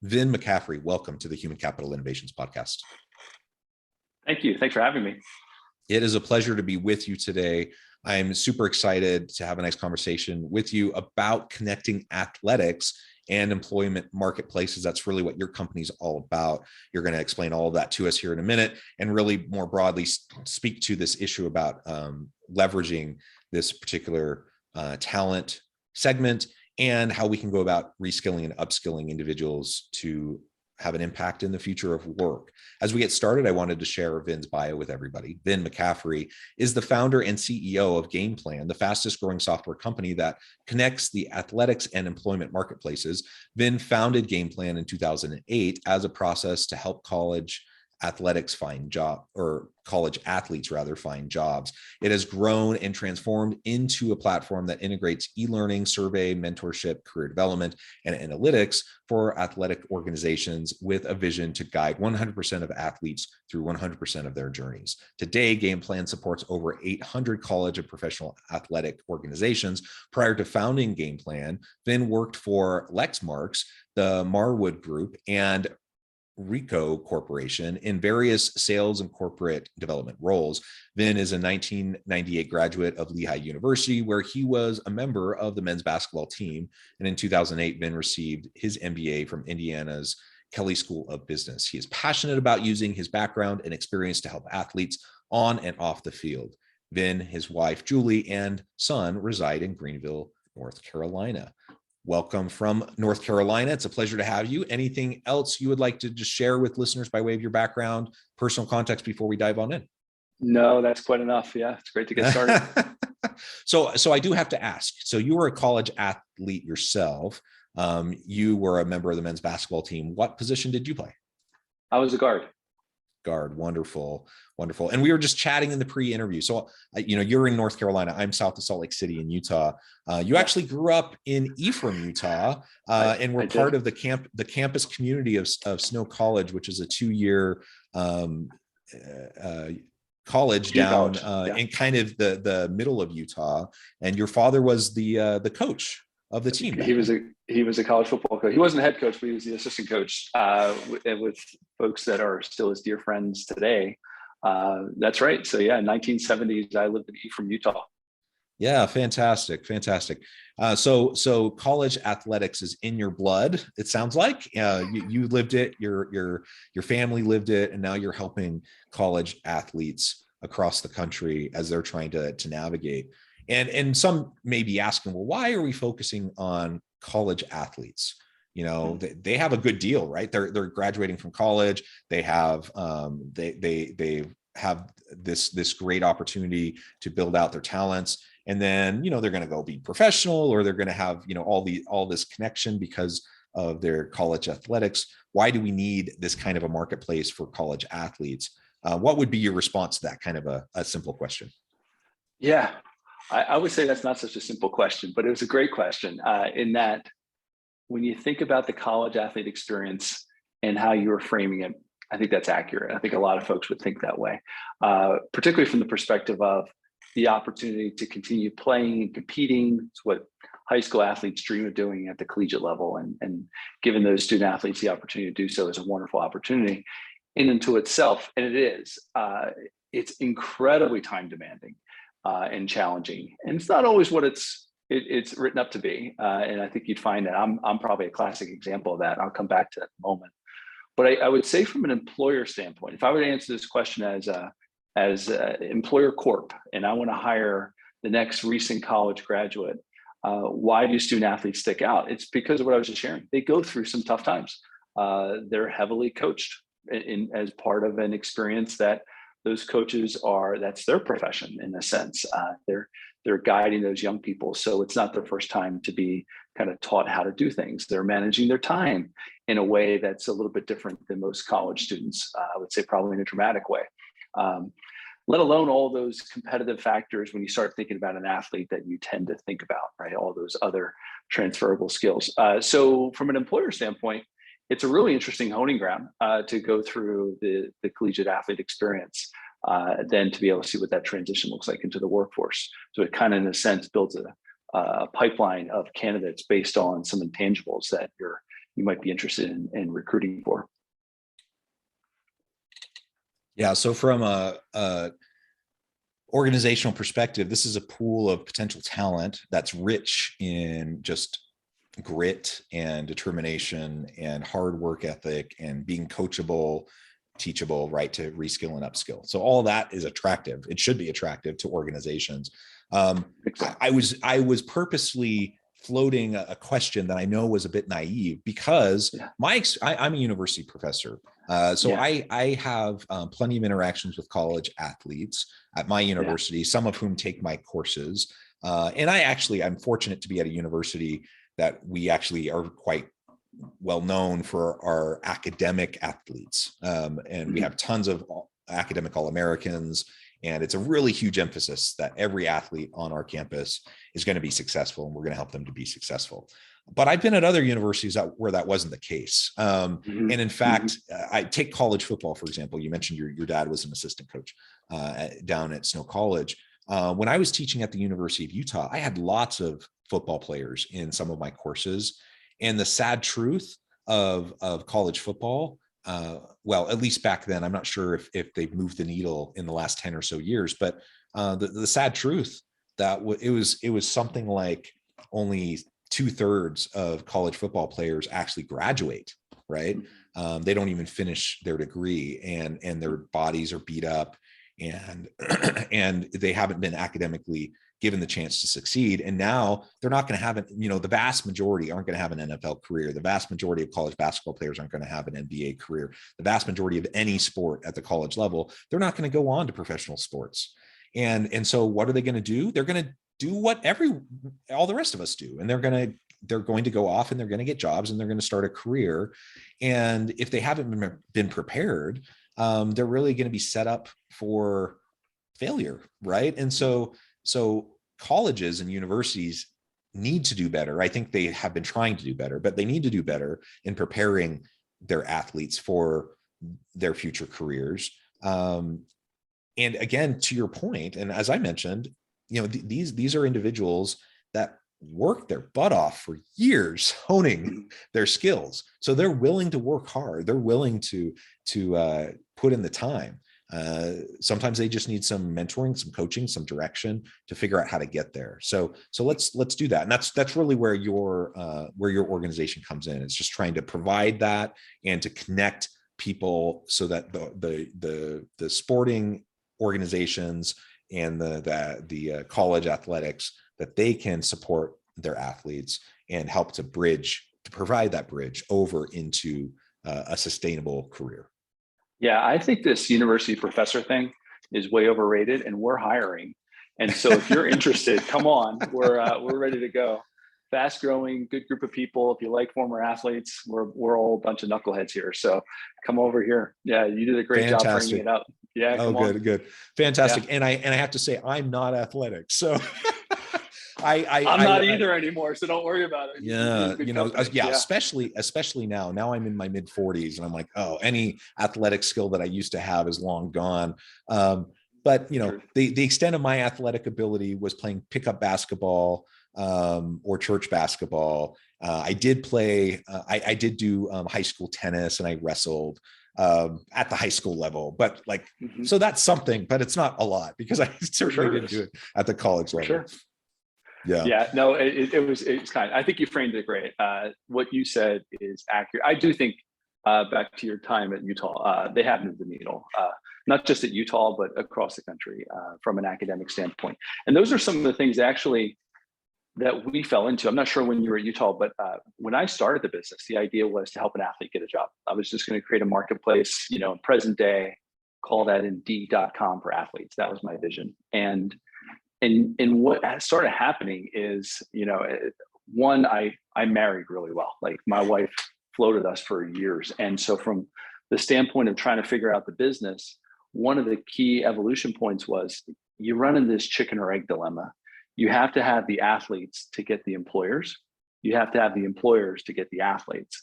Vin McCaffrey, welcome to the Human Capital Innovations Podcast. Thank you. Thanks for having me. It is a pleasure to be with you today. I'm super excited to have a nice conversation with you about connecting athletics and employment marketplaces. That's really what your company's all about. You're going to explain all of that to us here in a minute, and really more broadly speak to this issue about leveraging this particular talent segment and how we can go about reskilling and upskilling individuals to have an impact in the future of work. As we get started, I wanted to share Vin's bio with everybody. Vin McCaffrey is the founder and CEO of GamePlan, the fastest growing software company that connects the athletics and employment marketplaces. Vin founded GamePlan in 2008 as a process to help college athletes find jobs. It has grown and transformed into a platform that integrates e-learning, survey, mentorship, career development, and analytics for athletic organizations with a vision to guide 100% of athletes through 100% of their journeys. Today, GamePlan supports over 800 college and professional athletic organizations. Prior to founding GamePlan, Vin worked for Lexmark, the Marwood Group, and Rico Corporation in various sales and corporate development roles. Vin is a 1998 graduate of Lehigh University, where he was a member of the men's basketball team. And in 2008, Vin received his MBA from Indiana's Kelley School of Business. He is passionate about using his background and experience to help athletes on and off the field. Vin, his wife, Julie, and son reside in Greenville, North Carolina. Welcome from North Carolina. It's a pleasure to have you. Anything else you would like to just share with listeners by way of your background, personal context before we dive on in? No, that's quite enough. Yeah, it's great to get started. So I do have to ask. So you were a college athlete yourself. You were a member of the men's basketball team. What position did you play? I was a guard. Wonderful. And we were just chatting in the pre-interview. So, you're in North Carolina. I'm south of Salt Lake City in Utah. You actually grew up in Ephraim, Utah, and were part of the campus community of Snow College, which is a 2-year college down in kind of the middle of Utah. And your father was the coach of the team. He was a college football coach. He wasn't the head coach, but he was the assistant coach with folks that are still his dear friends today. That's right. So yeah, 1970s, I lived in Ephraim, Utah. Yeah, fantastic. So college athletics is in your blood. It sounds like you lived it. Your family lived it, and now you're helping college athletes across the country as they're trying to navigate. And some may be asking, well, why are we focusing on college athletes? They have a good deal, right? They're graduating from college. They have they have this great opportunity to build out their talents, and then they're going to go be professional, or they're going to have all this connection because of their college athletics. Why do we need this kind of a marketplace for college athletes? What would be your response to that kind of a simple question? Yeah. I would say that's not such a simple question, but it was a great question in that when you think about the college athlete experience and how you were framing it, I think that's accurate. I think a lot of folks would think that way, particularly from the perspective of the opportunity to continue playing and competing. It's what high school athletes dream of doing at the collegiate level. And giving those student athletes the opportunity to do so is a wonderful opportunity in and to itself. And it is. It's incredibly time demanding. And challenging, and it's not always what it's written up to be. And I think you'd find that I'm probably a classic example of that. I'll come back to that in a moment. But I would say, from an employer standpoint, if I were to answer this question as employer corp, and I want to hire the next recent college graduate, why do student athletes stick out? It's because of what I was just sharing. They go through some tough times. They're heavily coached as part of an experience that those coaches that's their profession in a sense. They're guiding those young people. So it's not their first time to be kind of taught how to do things. They're managing their time in a way that's a little bit different than most college students. I would say probably in a dramatic way. Let alone all those competitive factors when you start thinking about an athlete that you tend to think about, right? All those other transferable skills. So from an employer standpoint, it's a really interesting honing ground to go through the collegiate athlete experience, then to be able to see what that transition looks like into the workforce. So it kind of, in a sense, builds a pipeline of candidates based on some intangibles that you might be interested in recruiting for. Yeah. So from a organizational perspective, this is a pool of potential talent that's rich in just grit and determination and hard work ethic and being coachable, teachable, right, to reskill and upskill. So all that is attractive. It should be attractive to organizations. Exactly. I was purposely floating a question that I know was a bit naive because I'm a university professor. I have plenty of interactions with college athletes at my university, some of whom take my courses. And I'm fortunate to be at a university that we actually are quite well known for our academic athletes. And we have tons of academic All-Americans. And it's a really huge emphasis that every athlete on our campus is going to be successful, and we're going to help them to be successful. But I've been at other universities where that wasn't the case. And in fact, I take college football, for example. You mentioned your dad was an assistant coach down at Snow College. When I was teaching at the University of Utah, I had lots of football players in some of my courses. And the sad truth of college football, well, at least back then, I'm not sure if they've moved the needle in the last 10 or so years, but the sad truth that it was something like only 2/3 of college football players actually graduate, right? They don't even finish their degree, and their bodies are beat up, and and they haven't been academically given the chance to succeed. And now they're not going to have it. The vast majority aren't going to have an NFL career. The vast majority of college basketball players aren't going to have an NBA career. The vast majority of any sport at the college level, they're not going to go on to professional sports. And so what are they going to do? They're going to do what all the rest of us do. And they're going to go off and they're going to get jobs and they're going to start a career. And if they haven't been prepared, they're really going to be set up for failure, right? And so colleges and universities need to do better. I think they have been trying to do better, but they need to do better in preparing their athletes for their future careers. And again, to your point, and as I mentioned, these are individuals that work their butt off for years honing their skills. So they're willing to work hard. They're willing to put in the time. Sometimes they just need some mentoring, some coaching, some direction to figure out how to get there. So let's do that. And that's really where your organization comes in. It's just trying to provide that and to connect people so that the sporting organizations and the college athletics, that they can support their athletes and help to provide that bridge over into a sustainable career. Yeah, I think this university professor thing is way overrated, and we're hiring. And so if you're interested, come on, we're ready to go. Fast growing, good group of people. If you like former athletes, we're all a bunch of knuckleheads here. So come over here. Yeah, you did a great job bringing it up. Yeah. Oh, good. Fantastic. Yeah. And I have to say, I'm not athletic. So I'm not either anymore. So don't worry about it. Yeah. Especially now. Now I'm in my mid 40s and I'm like, oh, any athletic skill that I used to have is long gone. But the extent of my athletic ability was playing pickup basketball, or church basketball. I did play, I did do high school tennis, and I wrestled at the high school level, but so that's something, but it's not a lot because I certainly didn't do it at the college level. Sure. Yeah. No, it's kind of, I think you framed it great. What you said is accurate. I do think, back to your time at Utah, they have moved the needle, not just at Utah, but across the country, from an academic standpoint. And those are some of the things actually that we fell into. I'm not sure when you were at Utah, but when I started the business, the idea was to help an athlete get a job. I was just going to create a marketplace, present day, call that Indeed.com for athletes. That was my vision. And what started happening is, one, I married really well. Like my wife floated us for years. And so from the standpoint of trying to figure out the business, one of the key evolution points was you run into this chicken or egg dilemma. You have to have the athletes to get the employers. You have to have the employers to get the athletes.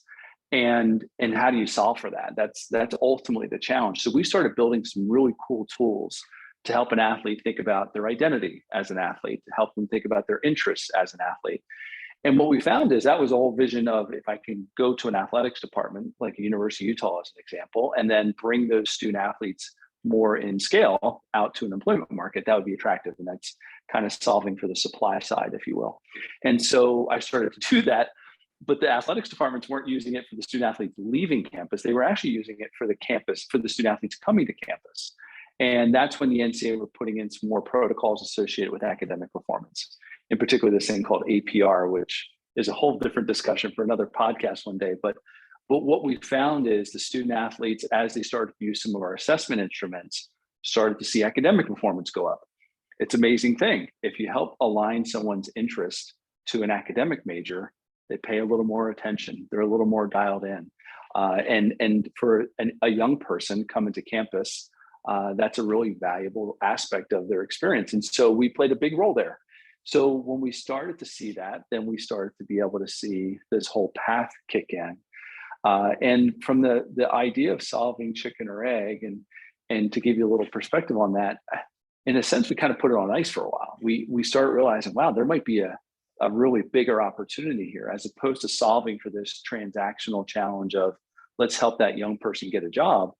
And how do you solve for that? That's ultimately the challenge. So we started building some really cool tools to help an athlete think about their identity as an athlete, to help them think about their interests as an athlete. And what we found is that was the whole vision of, if I can go to an athletics department, like a University of Utah as an example, and then bring those student athletes more in scale out to an employment market, that would be attractive. And that's kind of solving for the supply side, if you will. And so I started to do that, but the athletics departments weren't using it for the student athletes leaving campus. They were actually using it for the campus, for the student athletes coming to campus. And that's when the NCAA were putting in some more protocols associated with academic performance, in particular this thing called aPHR, which is a whole different discussion for another podcast one day. But what we found is the student athletes, as they started to use some of our assessment instruments, started to see academic performance go up. It's an amazing thing. If you help align someone's interest to an academic major, they pay a little more attention. They're a little more dialed in. And for a young person coming to campus, that's a really valuable aspect of their experience. And so we played a big role there. So when we started to see that, then we started to be able to see this whole path kick in. And from the idea of solving chicken or egg, and to give you a little perspective on that, in a sense, we kind of put it on ice for a while. We started realizing, wow, there might be a really bigger opportunity here, as opposed to solving for this transactional challenge of let's help that young person get a job.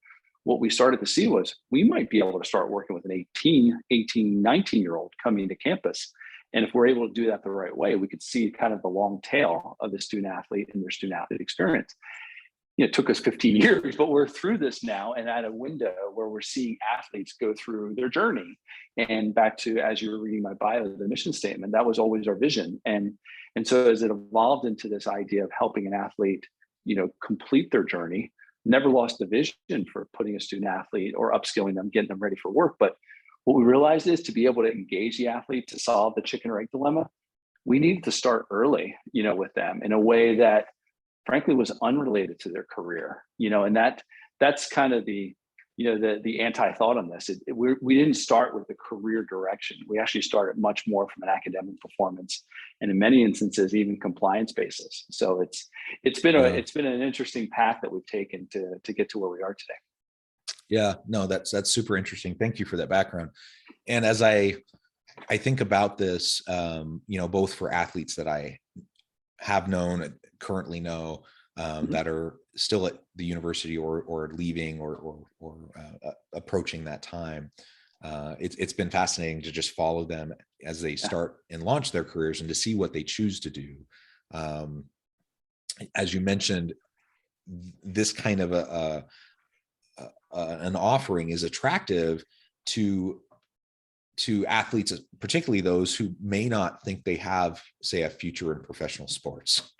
What we started to see was we might be able to start working with an 18, 19-year-old coming to campus. And if we're able to do that the right way, we could see kind of the long tail of the student athlete and their student athlete experience. It took us 15 years, but we're through this now and at a window where we're seeing athletes go through their journey. And back to, as you were reading my bio, the mission statement, that was always our vision. And so as it evolved into this idea of helping an athlete, complete their journey, never lost the vision for putting a student athlete or upskilling them, getting them ready for work. But what we realized is, to be able to engage the athlete to solve the chicken or egg dilemma, we needed to start early, with them in a way that frankly was unrelated to their career, and that's kind of the anti-thought on this. We didn't start with the career direction. We actually started much more from an academic performance, and in many instances, even compliance basis. So it's been an interesting path that we've taken to get to where we are today. Yeah, no, that's super interesting. Thank you for that background. And as I think about this, both for athletes that I have known, currently know, that are still at the university or leaving or approaching that time, it's been fascinating to just follow them as they start and launch their careers and to see what they choose to do. As you mentioned, this kind of an offering is attractive to athletes, particularly those who may not think they have, say, a future in professional sports,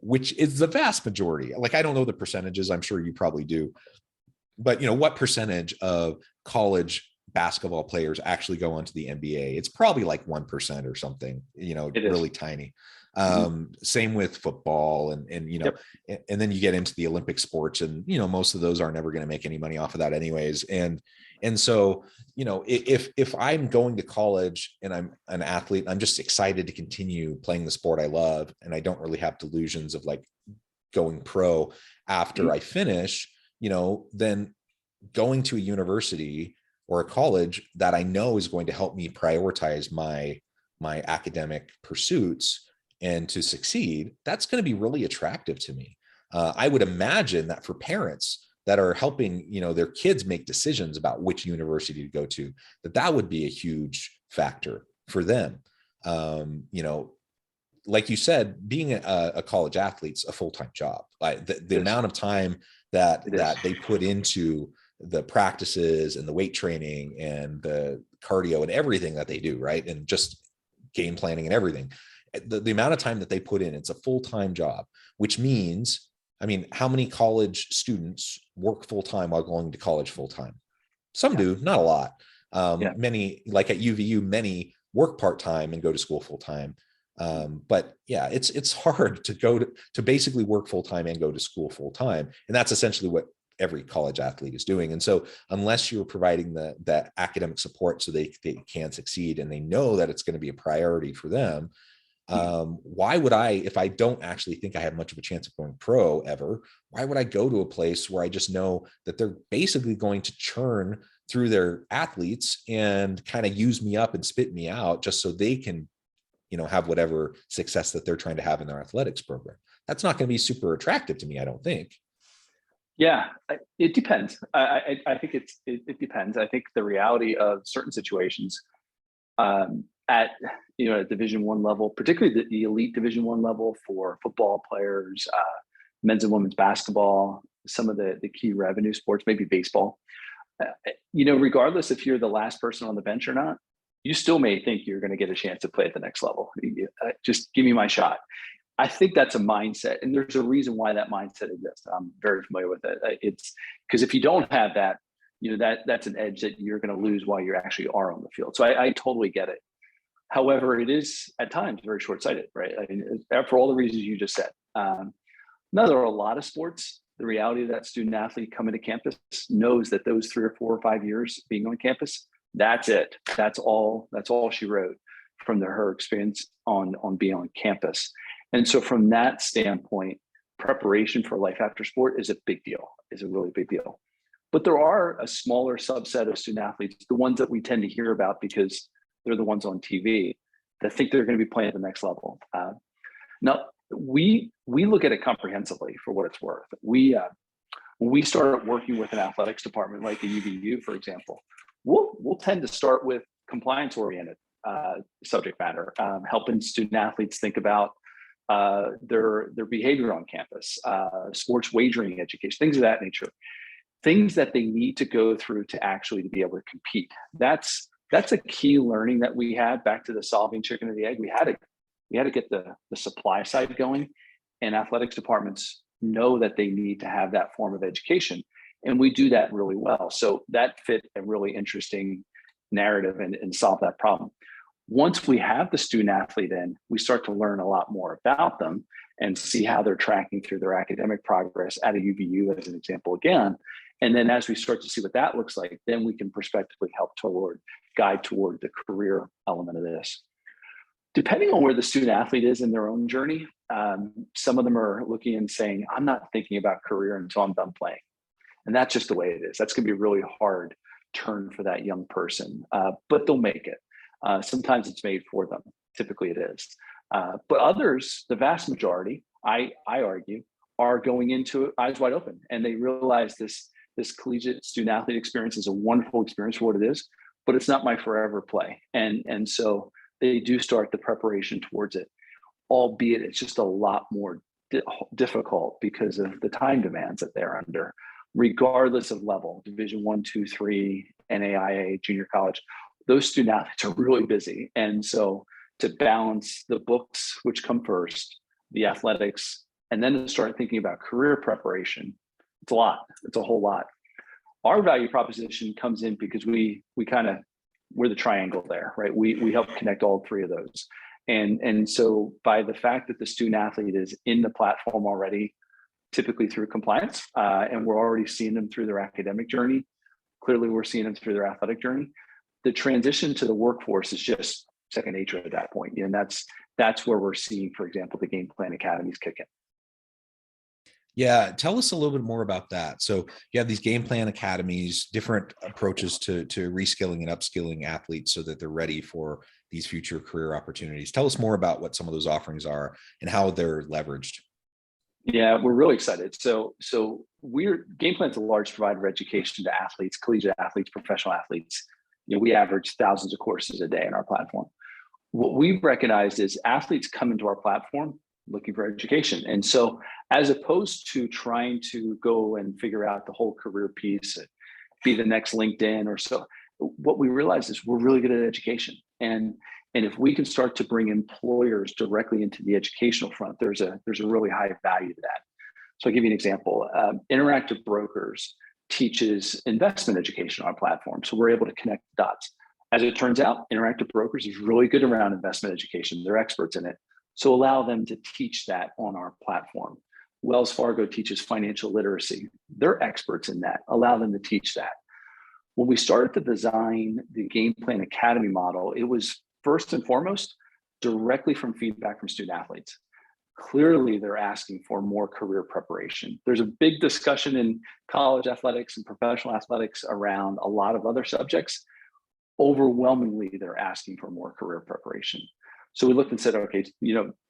which is the vast majority. Like, I don't know the percentages, I'm sure you probably do, but what percentage of college basketball players actually go onto the NBA? It's probably like 1% or something, really tiny. Same with football and and then you get into the Olympic sports, and most of those are never going to make any money off of that anyways. And so if I'm going to college and I'm an athlete, I'm just excited to continue playing the sport I love, and I don't really have delusions of like going pro after I finish, then going to a university or a college that I know is going to help me prioritize my academic pursuits and to succeed, that's going to be really attractive to me. I would imagine that for parents that are helping, their kids make decisions about which university to go to, that would be a huge factor for them. Like you said, being a college athlete's a full-time job. Like the amount of time that they put into the practices and the weight training and the cardio and everything that they do, right? And just game planning and everything. The amount of time that they put in, it's a full-time job, which means, how many college students work full-time while going to college full-time? Some do, not a lot. Many, like at UVU, many work part-time and go to school full-time. But yeah, it's hard to basically work full-time and go to school full-time. And that's essentially what every college athlete is doing. And so unless you're providing that academic support so they can succeed and they know that it's going to be a priority for them, why would I, if I don't actually think I have much of a chance of going pro ever, why would I go to a place where I just know that they're basically going to churn through their athletes and kind of use me up and spit me out just so they can, have whatever success that they're trying to have in their athletics program. That's not going to be super attractive to me, I don't think. Yeah, it depends. I think it depends. I think the reality of certain situations at Division I level, particularly the elite Division I level for football players, men's and women's basketball, some of the key revenue sports, maybe baseball. Regardless if you're the last person on the bench or not, you still may think you're going to get a chance to play at the next level. Just give me my shot. I think that's a mindset, and there's a reason why that mindset exists. I'm very familiar with it. It's because if you don't have that, that's an edge that you're going to lose while you actually are on the field. So I totally get it. However, it is at times very short-sighted, right? I mean, for all the reasons you just said. Now, there are a lot of sports. The reality of that student athlete coming to campus knows that those 3 or 4 or 5 years being on campus, that's it. That's all she wrote from her experience on being on campus. And so from that standpoint, preparation for life after sport is a big deal, is a really big deal. But there are a smaller subset of student athletes, the ones that we tend to hear about because they're the ones on TV, that think they're going to be playing at the next level. Now, we look at it comprehensively for what it's worth. When we start working with an athletics department like the UVU, for example, we'll tend to start with compliance-oriented subject matter, helping student athletes think about their behavior on campus, sports wagering education, things of that nature, things that they need to go through to actually be able to compete. That's a key learning that we had. Back to the solving chicken and the egg. We had to get the supply side going, and athletics departments know that they need to have that form of education, and we do that really well. So that fit a really interesting narrative and solve that problem. Once we have the student athlete in, we start to learn a lot more about them and see how they're tracking through their academic progress at a UVU, as an example again. And then as we start to see what that looks like, then we can prospectively help guide toward the career element of this. Depending on where the student athlete is in their own journey, some of them are looking and saying, I'm not thinking about career until I'm done playing. And that's just the way it is. That's going to be a really hard turn for that young person, but they'll make it. Sometimes it's made for them. Typically it is. But others, the vast majority, I argue, are going into it eyes wide open. And they realize this collegiate student athlete experience is a wonderful experience for what it is, but it's not my forever play. And so they do start the preparation towards it, albeit it's just a lot more difficult because of the time demands that they're under, regardless of level, Division I, II, III, NAIA, junior college. Those student athletes are really busy. And so to balance the books, which come first, the athletics, and then to start thinking about career preparation, it's a lot. It's a whole lot. Our value proposition comes in because we're the triangle there, right? We help connect all 3 of those. And so by the fact that the student athlete is in the platform already, typically through compliance, and we're already seeing them through their academic journey, clearly we're seeing them through their athletic journey, the transition to the workforce is just second nature at that point. And that's where we're seeing, for example, the game plan academies kick in. Yeah, tell us a little bit more about that. So you have these game plan academies, different approaches to reskilling and upskilling athletes so that they're ready for these future career opportunities. Tell us more about what some of those offerings are and how they're leveraged. Yeah, we're really excited. So Game Plan's a large provider of education to athletes, collegiate athletes, professional athletes. We average thousands of courses a day in our platform. What we've recognized is athletes come into our platform looking for education. And so as opposed to trying to go and figure out the whole career piece, be the next LinkedIn or so, what we realize is we're really good at education. And if we can start to bring employers directly into the educational front, there's a really high value to that. So I'll give you an example. Interactive Brokers teaches investment education on our platform. So we're able to connect the dots. As it turns out, Interactive Brokers is really good around investment education. They're experts in it. So allow them to teach that on our platform. Wells Fargo teaches financial literacy. They're experts in that. Allow them to teach that. When we started to design the Game Plan Academy model, it was first and foremost directly from feedback from student athletes. Clearly, they're asking for more career preparation. There's a big discussion in college athletics and professional athletics around a lot of other subjects. Overwhelmingly, they're asking for more career preparation. So we looked and said, okay,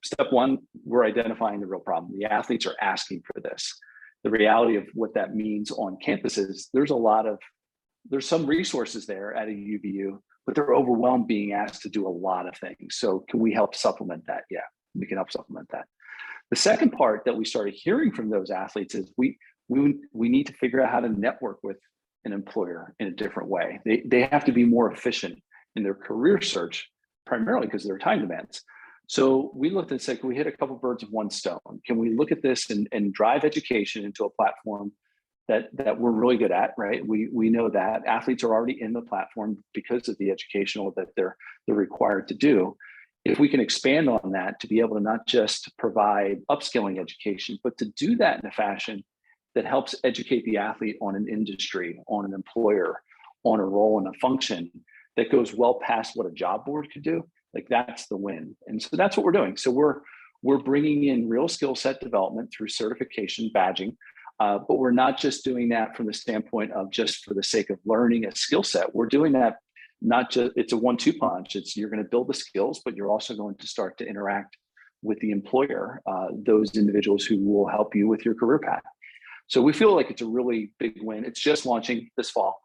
step one, we're identifying the real problem. The athletes are asking for this. The reality of what that means on campuses, there's some resources there at a UVU, but they're overwhelmed being asked to do a lot of things. So can we help supplement that? Yeah, we can help supplement that. The second part that we started hearing from those athletes is we need to figure out how to network with an employer in a different way. They have to be more efficient in their career search, primarily because of their time demands. So we looked and said, can we hit a couple birds with one stone? Can we look at this and drive education into a platform that we're really good at, right? We know that athletes are already in the platform because of the educational that they're required to do. If we can expand on that to be able to not just provide upskilling education, but to do that in a fashion that helps educate the athlete on an industry, on an employer, on a role and a function that goes well past what a job board could do, like that's the win. And so that's what we're doing. So we're bringing in real skill set development through certification badging, but we're not just doing that from the standpoint of just for the sake of learning a skill set. We're doing that not just, it's a 1-2 punch. It's you're going to build the skills, but you're also going to start to interact with the employer, those individuals who will help you with your career path. So we feel like it's a really big win. It's just launching this fall.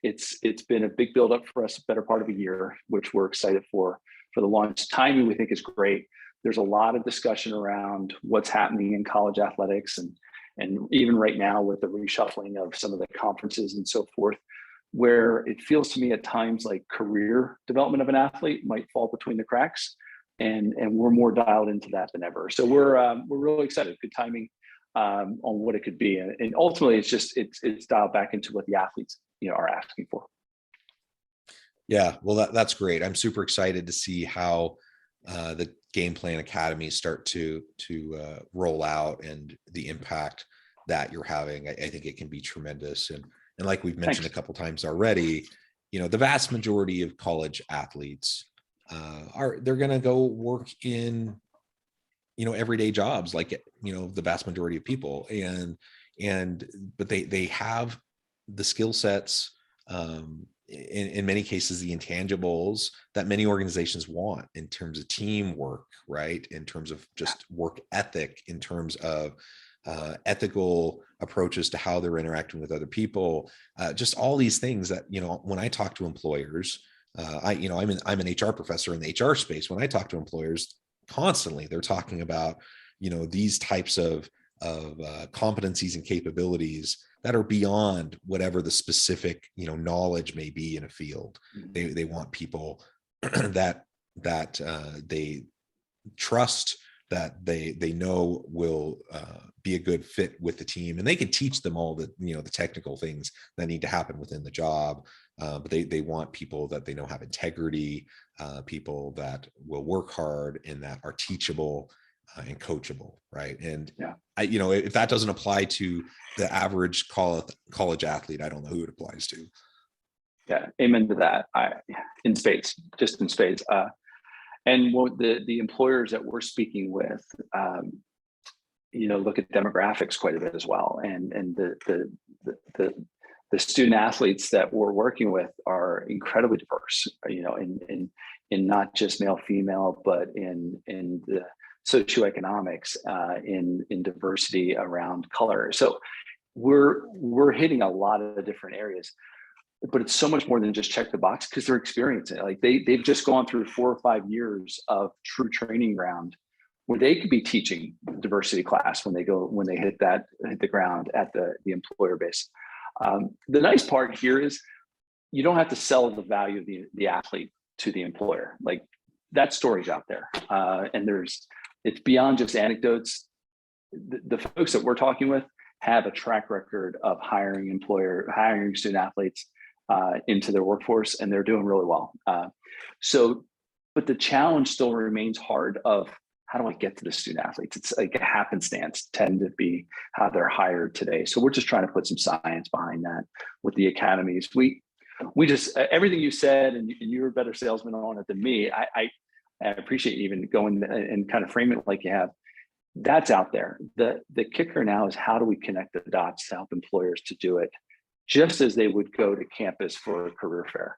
It's been a big buildup for us, better part of a year, which we're excited for the launch. Timing we think is great. There's a lot of discussion around what's happening in college athletics and even right now with the reshuffling of some of the conferences and so forth, where it feels to me at times like career development of an athlete might fall between the cracks, and we're more dialed into that than ever. So we're really excited. Good timing on what it could be, and ultimately it's dialed back into what the athletes are asking for. Yeah, well, that's great. I'm super excited to see how the Game Plan Academies start to roll out and the impact that you're having. I think it can be tremendous. And like we've mentioned Thanks. A couple times already, the vast majority of college athletes they're going to go work in, everyday jobs like, the vast majority of people. But they have the skill sets, in many cases, the intangibles that many organizations want in terms of teamwork, right? In terms of just work ethic, in terms of ethical approaches to how they're interacting with other people, just all these things that, when I talk to employers, I'm an HR professor in the HR space. When I talk to employers constantly, they're talking about, these types of competencies and capabilities that are beyond whatever the specific, knowledge may be in a field. Mm-hmm. They want people that they trust, that they know will be a good fit with the team, and they can teach them all the the technical things that need to happen within the job. But they want people that they know have integrity, people that will work hard and that are teachable and coachable, right? And if that doesn't apply to the average college athlete, I don't know who it applies to. Yeah, amen to that. In spades. And what the employers that we're speaking with, look at demographics quite a bit as well, and the student athletes that we're working with are incredibly diverse, in not just male, female, but in the socioeconomics, in diversity around color. So we're hitting a lot of different areas, but it's so much more than just check the box, because they're experiencing it. Like they've just gone through 4 or 5 years of true training ground where they could be teaching diversity class when they hit the ground at the employer base. The nice part here is you don't have to sell the value of the athlete to the employer. Like that story's out there, and it's beyond just anecdotes. The folks that we're talking with have a track record of hiring student athletes into their workforce, and they're doing really well. But the challenge still remains hard of, how do I get to the student athletes? It's like a happenstance tend to be how they're hired today. So we're just trying to put some science behind that with the academies. We just, everything you said, and you're a better salesman on it than me. I appreciate you even going and kind of frame it like you have. That's out there. The kicker now is, how do we connect the dots to help employers to do it just as they would go to campus for a career fair?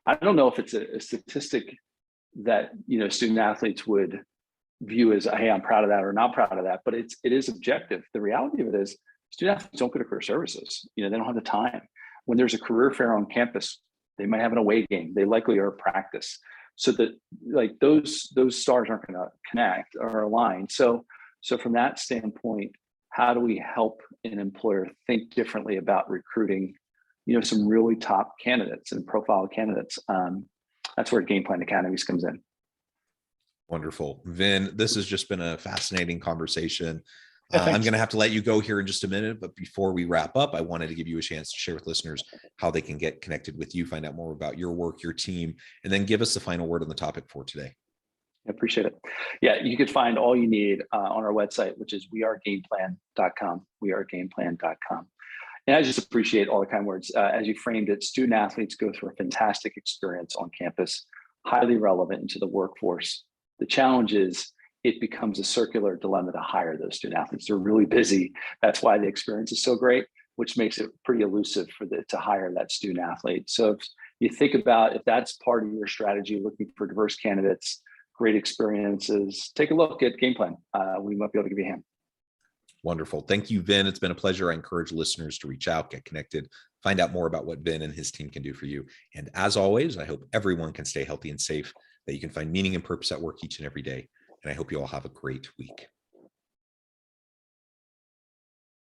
I don't know if it's a statistic that, student athletes would view as, hey, I'm proud of that or not proud of that, but it is objective. The reality of it is student athletes don't go to career services. They don't have the time. When there's a career fair on campus, they might have an away game. They likely are practice. So that like those stars aren't going to connect or align. So from that standpoint, how do we help an employer think differently about recruiting, some really top candidates and profile candidates? That's where Game Plan Academies comes in. Wonderful. Vin, this has just been a fascinating conversation. Yeah, I'm going to have to let you go here in just a minute, but before we wrap up, I wanted to give you a chance to share with listeners how they can get connected with you, find out more about your work, your team, and then give us the final word on the topic for today. I appreciate it. Yeah, you could find all you need on our website, which is wearegameplan.com, wearegameplan.com. And I just appreciate all the kind words. As you framed it, student athletes go through a fantastic experience on campus, highly relevant into the workforce. The challenge is it becomes a circular dilemma to hire those student athletes. They're really busy. That's why the experience is so great, which makes it pretty elusive to hire that student athlete. So if you think about if that's part of your strategy, looking for diverse candidates, great experiences, take a look at Game Plan. We might be able to give you a hand. Wonderful. Thank you, Vin. It's been a pleasure. I encourage listeners to reach out, get connected, find out more about what Vin and his team can do for you. And as always, I hope everyone can stay healthy and safe, that you can find meaning and purpose at work each and every day. And I hope you all have a great week.